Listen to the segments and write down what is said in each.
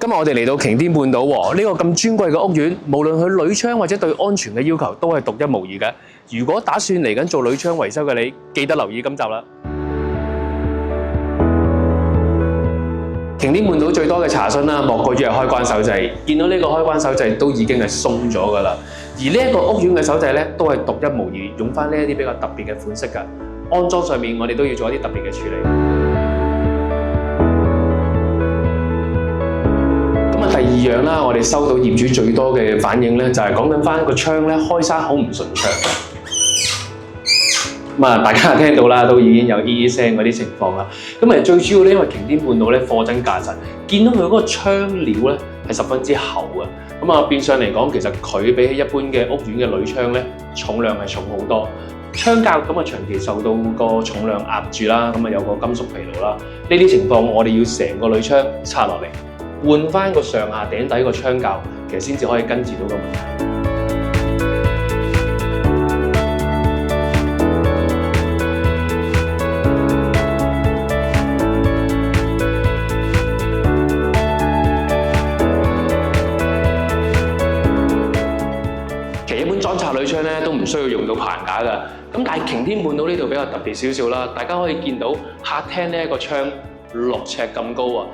今日我哋嚟到擎天半島喎，呢個咁尊貴嘅屋苑，無論佢鋁窗或者對安全嘅要求都係獨一無二嘅。如果打算嚟緊做鋁窗維修嘅你，記得留意今集啦。擎天半島最多嘅查詢啦，莫過於係開關手掣。見到呢個開關手掣都已經係鬆咗㗎啦。而呢一個屋苑嘅手掣咧，都係獨一無二，用翻呢一啲比較特別嘅款式㗎。安裝上面我哋都要做一啲特別嘅處理。第二樣啦，我哋收到業主最多嘅反應咧，就係講緊翻個窗咧開閂好唔順暢。大家聽到啦，都已經有咿咿聲嗰啲情況啦。咁最主要咧，因為擎天半島咧貨真價實，見到佢嗰個窗料咧係十分之厚啊。變相嚟講，其實佢比起一般嘅屋苑嘅鋁窗咧，重量係重好多。窗架長期受到個重量壓住啦，有個金屬疲勞啦。呢啲情況我哋要成個鋁窗拆落嚟。換翻個上下頂底個窗架，其實先至可以根治到個問題。其實一般裝拆鋁窗咧都唔需要用到棚架㗎，但係擎天半島呢度比較特別少少啦。大家可以見到客廳呢一個窗6尺咁高啊！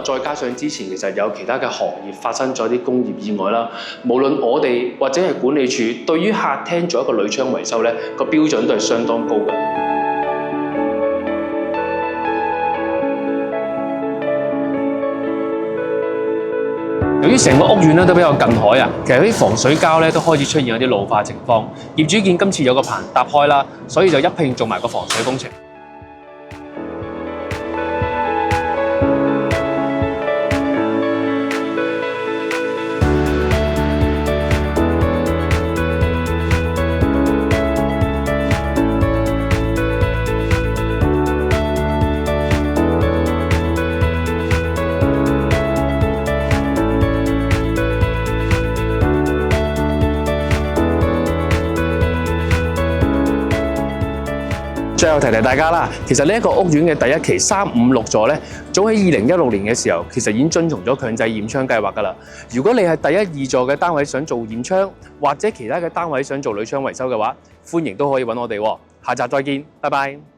再加上之前其實有其他嘅行業發生咗啲工業意外啦，無論我哋或者係管理處對於客廳做一個鋁窗維修咧，個標準都係相當高嘅。由於成個屋苑咧都比較近海啊，其實啲防水膠咧都開始出現有啲老化情況。業主見今次有個棚搭開啦，所以就一併做埋個防水工程。最後提大家啦，其實呢一個屋苑嘅第一期3、5、6座咧，早喺2016年嘅時候，其實已經遵從咗強制驗窗計劃㗎啦。如果你係第1、2座嘅單位想做驗窗，或者其他嘅單位想做鋁窗維修嘅話，歡迎都可以揾我哋喎。下集再見，拜拜。